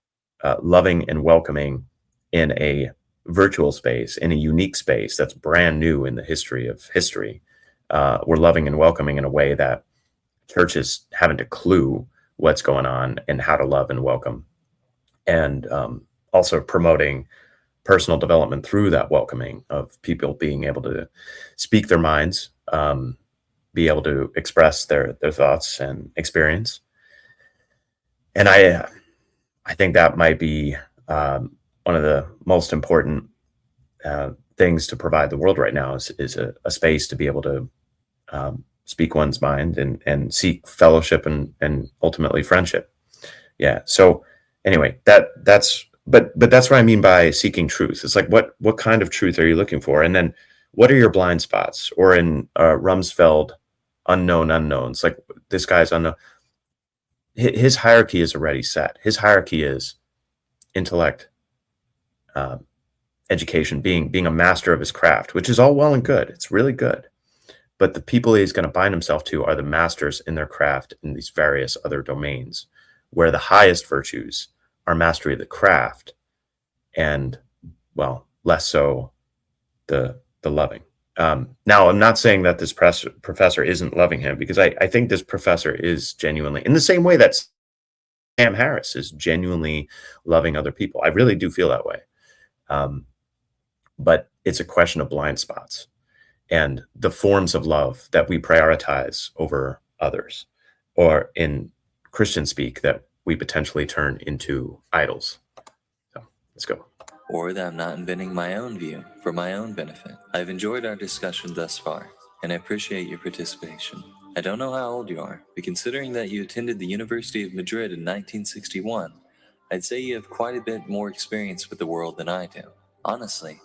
loving and welcoming in a virtual space, in a unique space that's brand new in the history of history. We're loving and welcoming in a way that churches haven't a clue what's going on and how to love and welcome, and also promoting personal development through that welcoming of people being able to speak their minds, be able to express their thoughts and experience. And I think that might be one of the most important things to provide the world right now is a space to be able to speak one's mind and seek fellowship and ultimately friendship. Yeah. So anyway, that's but that's what I mean by seeking truth. It's like, what kind of truth are you looking for? And then what are your blind spots? Or in Rumsfeld, unknown unknowns, like, this guy's unknown. His hierarchy is already set. His hierarchy is intellect, education, being a master of his craft, which is all well and good. It's really good. But the people he's going to bind himself to are the masters in their craft in these various other domains, where the highest virtues are mastery of the craft and, well, less so the loving. Now, I'm not saying that this professor isn't loving him, because I think this professor is genuinely, in the same way that Sam Harris is genuinely loving other people. I really do feel that way. But it's a question of blind spots and the forms of love that we prioritize over others, or in Christian speak, that we potentially turn into idols. So let's go. or that I'm not inventing my own view for my own benefit. I've enjoyed our discussion thus far, and I appreciate your participation. I don't know how old you are, but considering that you attended the University of Madrid in 1961, I'd say you have quite a bit more experience with the world than I do. Honestly,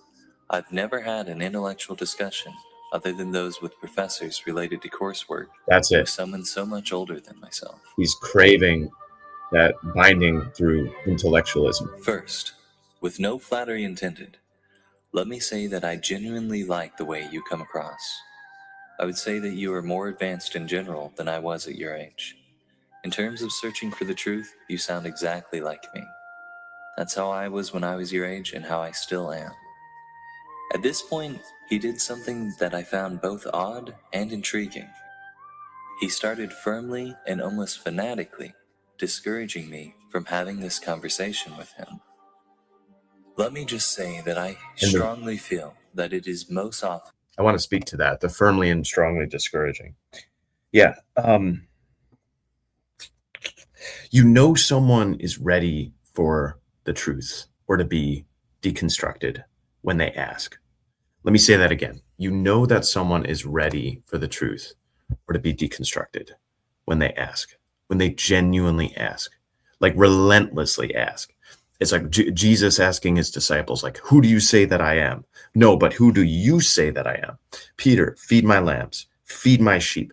I've never had an intellectual discussion, other than those with professors related to coursework, That's with it. someone so much older than myself. He's craving that binding through intellectualism. First, with no flattery intended, let me say that I genuinely like the way you come across. I would say that you are more advanced in general than I was at your age. In terms of searching for the truth, you sound exactly like me. That's how I was when I was your age and how I still am. At this point, he did something that I found both odd and intriguing. He started firmly and almost fanatically discouraging me from having this conversation with him. Let me just say that I And strongly feel that it is most often. I want to speak to that, the firmly and strongly discouraging. Yeah. Someone is ready for the truth or to be deconstructed when they ask. Let me say that again. You know that someone is ready for the truth or to be deconstructed when they ask, when they genuinely ask, like relentlessly ask. It's like Jesus asking his disciples, like, who do you say that I am? No, but who do you say that I am? Peter, feed my lambs, feed my sheep.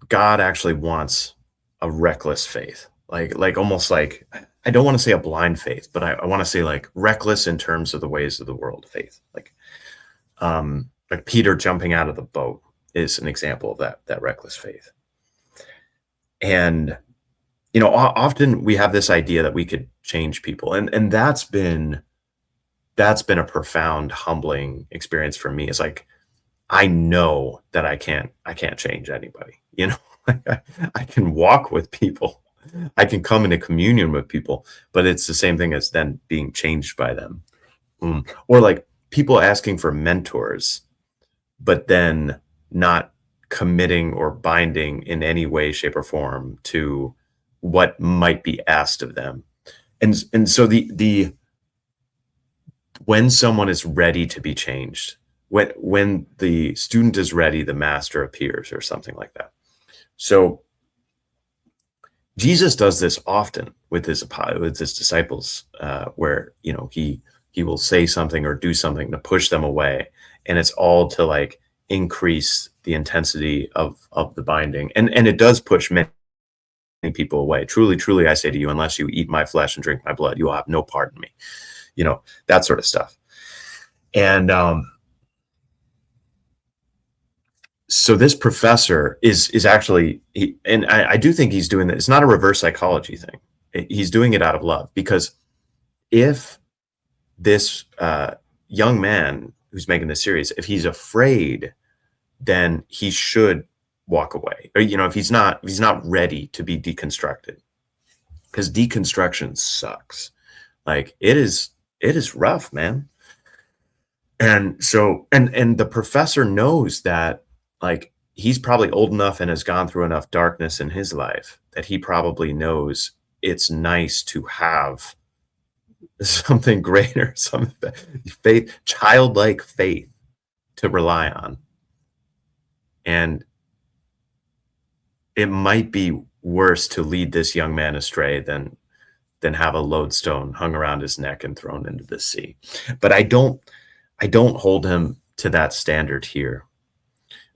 God actually wants a reckless faith, like almost like, I don't want to say a blind faith, but I want to say like reckless in terms of the ways of the world faith. Like Peter jumping out of the boat is an example of that reckless faith. And often we have this idea that we could change people, and that's been a profound, humbling experience for me. It's like, I know that I can't change anybody. I can walk with people, I can come into communion with people, but it's the same thing as then being changed by them. Or like people asking for mentors, but then not committing or binding in any way, shape, or form to what might be asked of them. And so the when someone is ready to be changed, when the student is ready, the master appears, or something like that. So Jesus does this often with his disciples, where he will say something or do something to push them away, and it's all to like increase the intensity of the binding, and it does push many people away. Truly, truly, I say to you, unless you eat my flesh and drink my blood, you will have no part in me. That sort of stuff. And so this professor is actually, and I do think he's doing that. It's not a reverse psychology thing. He's doing it out of love, because if this young man who's making this series, if he's afraid, then he should walk away. Or if he's not ready to be deconstructed, because deconstruction sucks. Like it is rough, man. And so, and the professor knows that, like, he's probably old enough and has gone through enough darkness in his life that he probably knows it's nice to have something greater, some faith, childlike faith to rely on. And it might be worse to lead this young man astray than have a lodestone hung around his neck and thrown into the sea. But I don't hold him to that standard here,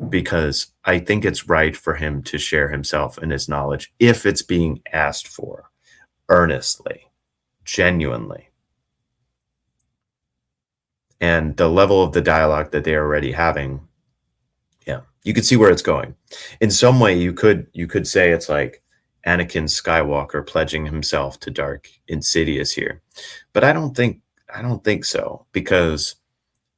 because I think it's right for him to share himself and his knowledge if it's being asked for earnestly, genuinely. And the level of the dialogue that they're already having, yeah, you could see where it's going. In some way, you could say it's like Anakin Skywalker pledging himself to dark Insidious here. But I don't think so, because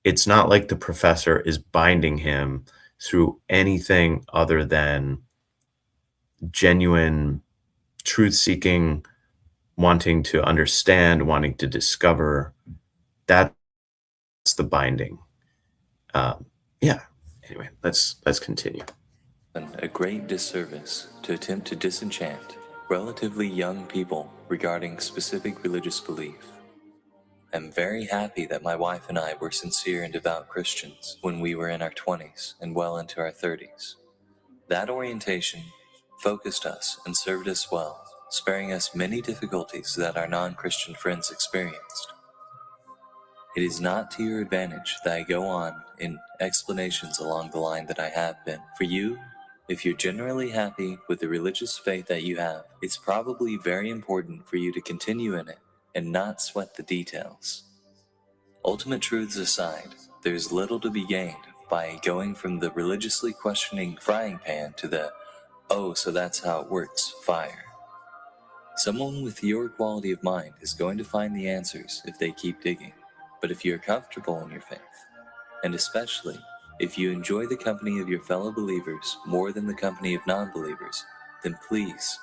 it's not like the professor is binding him through anything other than genuine truth-seeking, wanting to understand, wanting to discover. That's the binding. Yeah. Anyway, let's continue. A great disservice to attempt to disenchant relatively young people regarding specific religious belief. I'm very happy that my wife and I were sincere and devout Christians when we were in our 20s and well into our 30s. That orientation focused us and served us well, sparing us many difficulties that our non-Christian friends experienced. It is not to your advantage that I go on in explanations along the line that I have been. For you, if you're generally happy with the religious faith that you have, it's probably very important for you to continue in it and not sweat the details. Ultimate truths aside, there's little to be gained by going from the religiously questioning frying pan to the, oh, so that's how it works, fire. Someone with your quality of mind is going to find the answers if they keep digging. But if you're comfortable in your faith, and especially if you enjoy the company of your fellow believers more than the company of non-believers, then please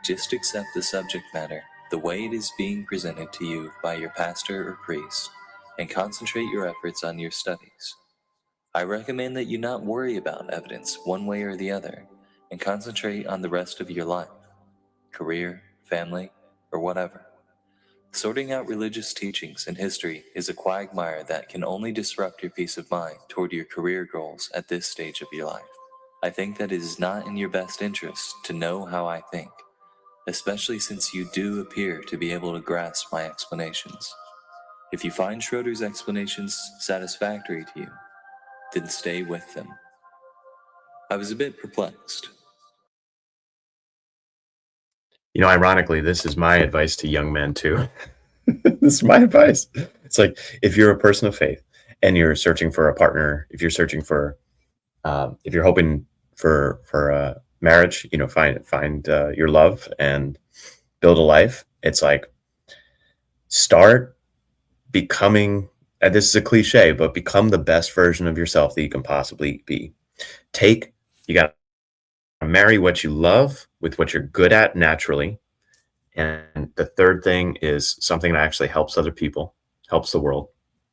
just accept the subject matter the way it is being presented to you by your pastor or priest, and concentrate your efforts on your studies. I recommend that you not worry about evidence one way or the other, and concentrate on the rest of your life, career, family, or whatever. Sorting out religious teachings and history is a quagmire that can only disrupt your peace of mind toward your career goals at this stage of your life. I think that it is not in your best interest to know how I think, especially since you do appear to be able to grasp my explanations. If you find Schroeder's explanations satisfactory to you, then stay with them. I was a bit perplexed. Ironically, this is my advice to young men too. This is my advice. It's like, if you're a person of faith and you're searching for a partner, if you're searching for, if you're hoping for marriage, find your love and build a life. It's like, start becoming. And this is a cliche, but become the best version of yourself that you can possibly be. You got to marry what you love with what you're good at naturally. And the third thing is something that actually helps other people, helps the world.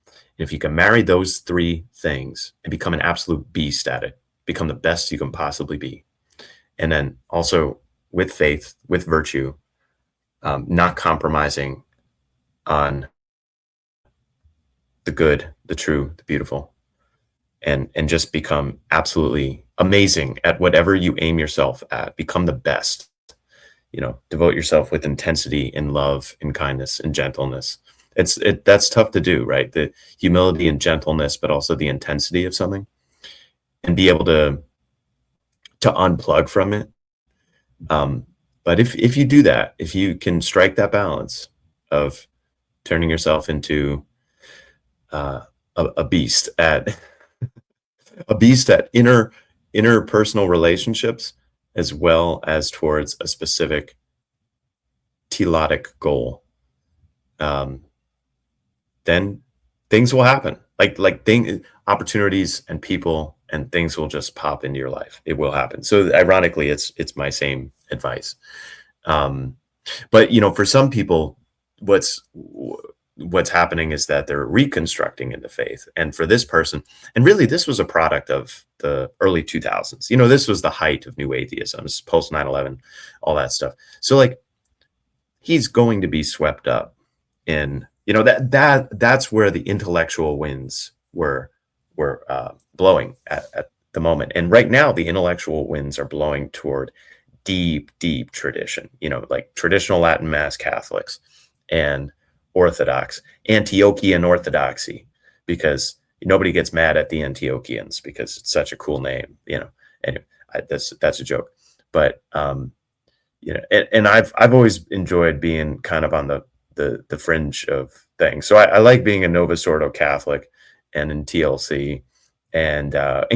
And if you can marry those three things and become an absolute beast at it, become the best you can possibly be. And then also with faith, with virtue, not compromising on the good, the true, the beautiful, and just become absolutely amazing at whatever you aim yourself at. Become the best. Devote yourself with intensity and love and kindness and gentleness. That's tough to do, right? The humility and gentleness, but also the intensity of something, and be able to unplug from it. But if you do that, if you can strike that balance of turning yourself into a beast at interpersonal relationships, as well as towards a specific telotic goal, then things will happen. Opportunities and people and things will just pop into your life. It will happen. So ironically, it's my same advice. But for some people, what's happening is that they're reconstructing into faith. And for this person, and really this was a product of the early 2000s. This was the height of new atheism, post 9/11, all that stuff. So he's going to be swept up in, that's where the intellectual winds were blowing at the moment. And right now the intellectual winds are blowing toward deep tradition, like traditional Latin Mass Catholics and Orthodox, Antiochian Orthodoxy, because nobody gets mad at the Antiochians because it's such a cool name, Anyway, that's a joke, but and I've always enjoyed being kind of on the fringe of things. So I like being a Novus Ordo Catholic and in TLC, and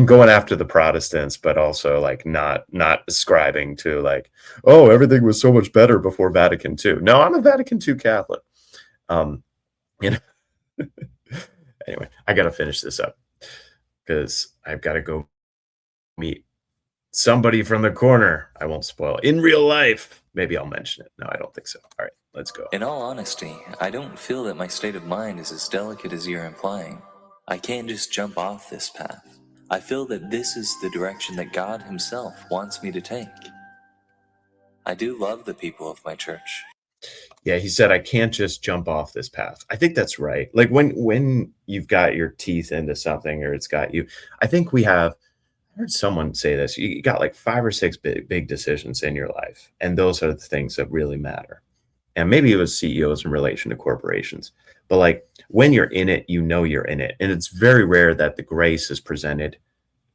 going after the Protestants, but also not ascribing to oh, everything was so much better before Vatican II. No, I'm a Vatican II Catholic. You know, anyway, I got to finish this up because I've got to go meet somebody from the corner. I won't spoil it. In real life. Maybe I'll mention it. No, I don't think so. All right, let's go. In all honesty, I don't feel that my state of mind is as delicate as you're implying. I can't just jump off this path. I feel that this is the direction that God Himself wants me to take. I do love the people of my church. Yeah, he said, I can't just jump off this path. I think that's right. Like when you've got your teeth into something or it's got you, I think we have, I heard someone say this, you got like 5 or 6 big decisions in your life. And those are the things that really matter. And maybe it was CEOs in relation to corporations. But like when you're in it, you know you're in it. And it's very rare that the grace is presented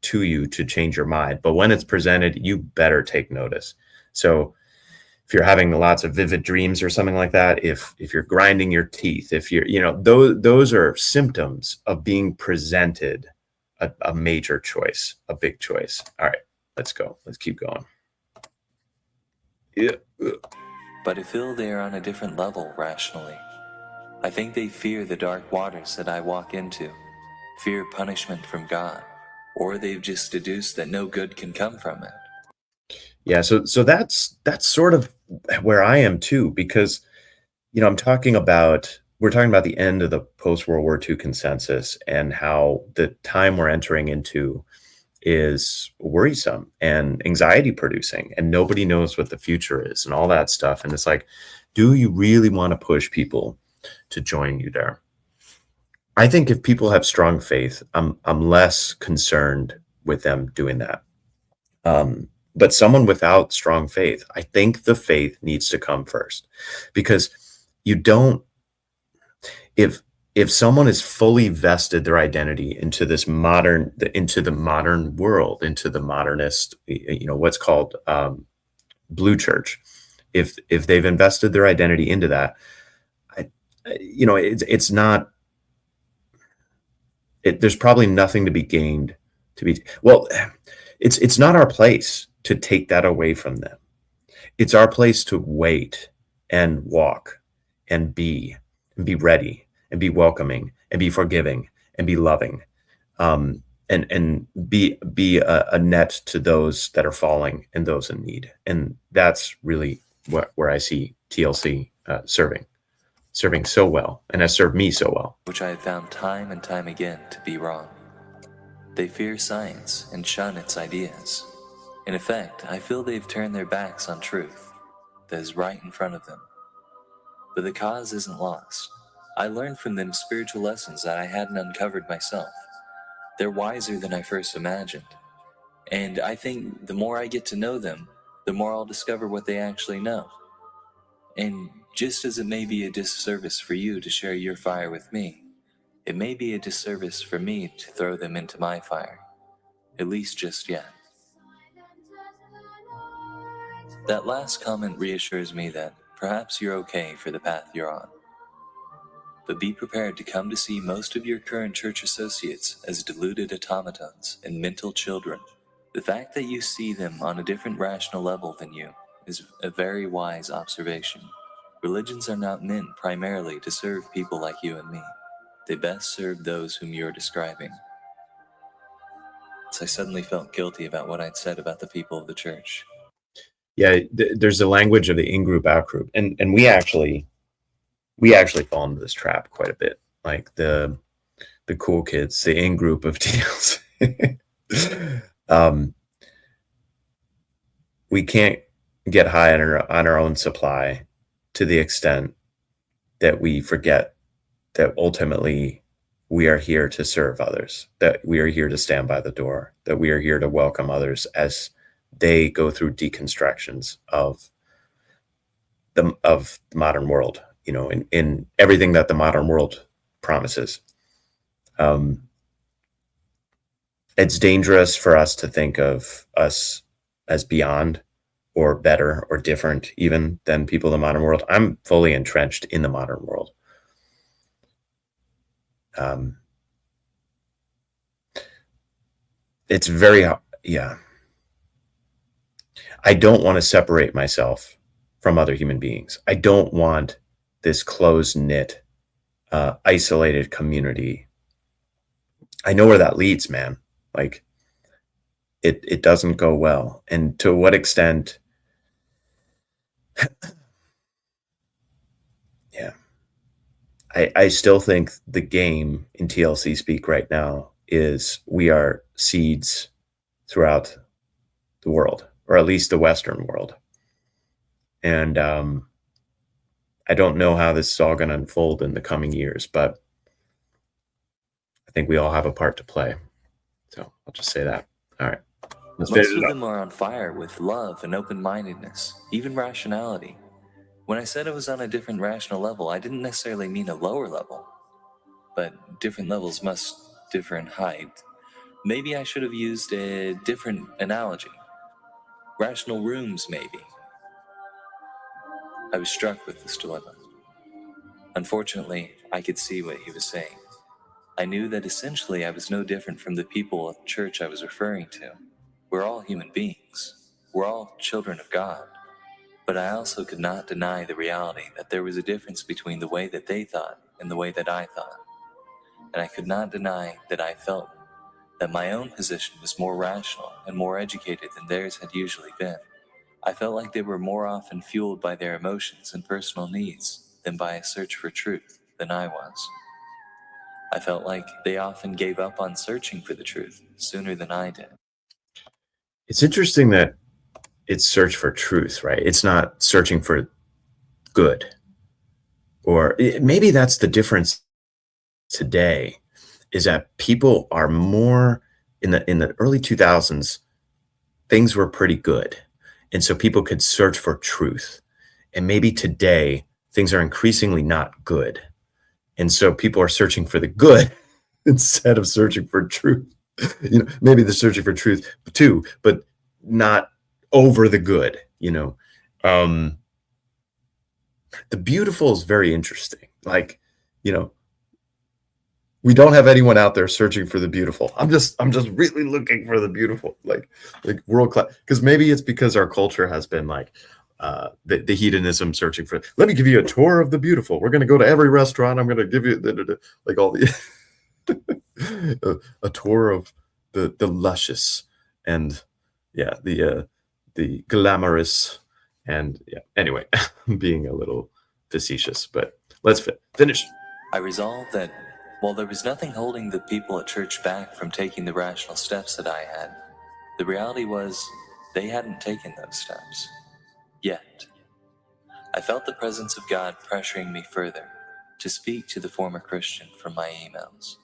to you to change your mind. But when it's presented, you better take notice. So if you're having lots of vivid dreams or something like that, if you're grinding your teeth, if you're, those are symptoms of being presented a major choice, a big choice. All right, let's go. Let's keep going. Yeah. But I feel they are on a different level rationally. I think they fear the dark waters that I walk into, fear punishment from God, or they've just deduced that no good can come from it. Yeah, so that's sort of where I am too, because we're talking about the end of the post World War II consensus and how the time we're entering into is worrisome and anxiety producing, and nobody knows what the future is and all that stuff. And it's like, do you really want to push people to join you there? I think if people have strong faith, I'm less concerned with them doing that. But someone without strong faith, I think the faith needs to come first, because you don't, if someone is fully vested their identity into into the modern world, into the modernist, what's called blue church, if they've invested their identity into that, it's not, there's probably nothing to be gained to be, well, it's not our place to take that away from them. It's our place to wait and walk and be ready and be welcoming and be forgiving and be loving, and be a net to those that are falling and those in need. And that's really where I see TLC serving so well, and has served me so well. Which I have found time and time again to be wrong. They fear science and shun its ideas. In effect, I feel they've turned their backs on truth that is right in front of them. But the cause isn't lost. I learned from them spiritual lessons that I hadn't uncovered myself. They're wiser than I first imagined. And I think the more I get to know them, the more I'll discover what they actually know. And just as it may be a disservice for you to share your fire with me, it may be a disservice for me to throw them into my fire, at least just yet. That last comment reassures me that perhaps you're okay for the path you're on. But be prepared to come to see most of your current church associates as deluded automatons and mental children. The fact that you see them on a different rational level than you is a very wise observation. Religions are not meant primarily to serve people like you and me. They best serve those whom you're describing. So I suddenly felt guilty about what I'd said about the people of the church. Yeah, there's the language of the in-group, out-group, and we actually fall into this trap quite a bit. Like the cool kids, the in-group of TLC. We can't get high on our own supply to the extent that we forget that ultimately we are here to serve others, that we are here to stand by the door, that we are here to welcome others as they go through deconstructions of the modern world, in everything that the modern world promises. It's dangerous for us to think of us as beyond or better or different even than people in the modern world. I'm fully entrenched in the modern world. It's very, yeah. I don't want to separate myself from other human beings. I don't want this close-knit, isolated community. I know where that leads, man. Like, it doesn't go well. And to what extent, yeah. I still think the game in TLC speak right now is we are seeds throughout the world, or at least the Western world. And I don't know how this is all going to unfold in the coming years, but I think we all have a part to play. So I'll just say that. All right, let's finish Most it of up. them are on fire with love and open-mindedness, even rationality. When I said I was on a different rational level, I didn't necessarily mean a lower level, but different levels must differ in height. Maybe I should have used a different analogy. Rational rooms, maybe. I was struck with this dilemma. Unfortunately, I could see what he was saying. I knew that essentially I was no different from the people at the church I was referring to. We're all human beings. We're all children of God. But I also could not deny the reality that there was a difference between the way that they thought and the way that I thought. And I could not deny that I felt that my own position was more rational and more educated than theirs had usually been. I felt like they were more often fueled by their emotions and personal needs than by a search for truth than I was. I felt like they often gave up on searching for the truth sooner than I did. It's interesting that it's search for truth, right? It's not searching for good. Or maybe that's the difference today, is that people are more in the early 2000s, things were pretty good. And so people could search for truth. And maybe today things are increasingly not good. And so people are searching for the good instead of searching for truth. Maybe they're searching for truth too, but not over the good. The beautiful is very interesting. Like, we don't have anyone out there searching for the beautiful. I'm just really looking for the beautiful, like world class. Because maybe it's because our culture has been like the hedonism searching for. Let me give you a tour of the beautiful. We're going to go to every restaurant. I'm going to give you like all the a tour of the luscious and the glamorous and Anyway, I'm being a little facetious, but let's finish. I resolved that while there was nothing holding the people at church back from taking the rational steps that I had, the reality was they hadn't taken those steps. Yet. I felt the presence of God pressuring me further to speak to the former Christian from my emails.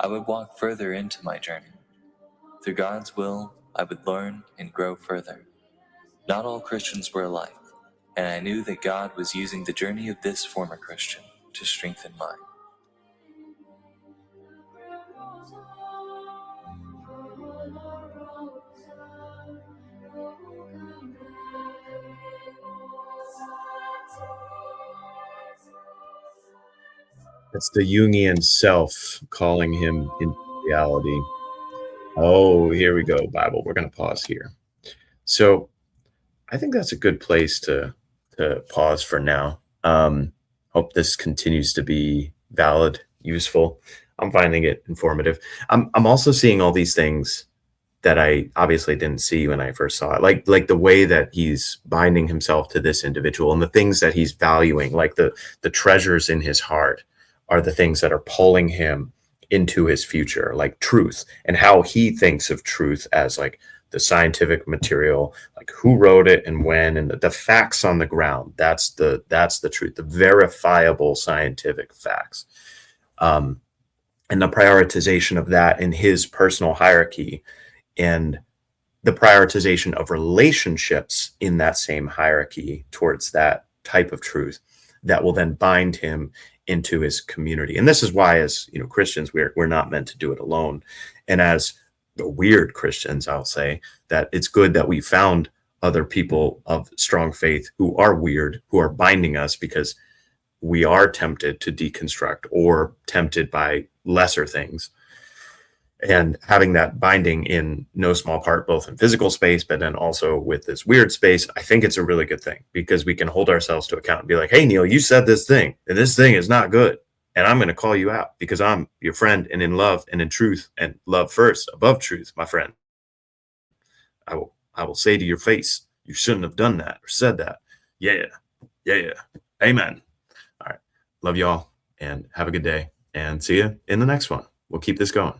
I would walk further into my journey. Through God's will, I would learn and grow further. Not all Christians were alike, and I knew that God was using the journey of this former Christian to strengthen mine. It's the Jungian self calling him into reality. Oh, here we go, Bible. We're going to pause here. So I think that's a good place to pause for now. Hope this continues to be valid, useful. I'm finding it informative. I'm also seeing all these things that I obviously didn't see when I first saw it, like the way that he's binding himself to this individual and the things that he's valuing, like the treasures in his heart are the things that are pulling him into his future, like truth, and how he thinks of truth as like the scientific material, like who wrote it and when, and the facts on the ground. That's the truth, the verifiable scientific facts. And the prioritization of that in his personal hierarchy, and the prioritization of relationships in that same hierarchy towards that type of truth that will then bind him into his community. And this is why, as Christians, we're not meant to do it alone. And as the weird Christians, I'll say that it's good that we found other people of strong faith who are weird, who are binding us, because we are tempted to deconstruct or tempted by lesser things. And having that binding in no small part, both in physical space, but then also with this weird space, I think it's a really good thing, because we can hold ourselves to account and be like, hey, Neil, you said this thing, and this thing is not good. And I'm going to call you out because I'm your friend, and in love and in truth, and love first above truth, my friend. I will say to your face, you shouldn't have done that or said that. Yeah. Amen. All right. Love y'all and have a good day, and see you in the next one. We'll keep this going.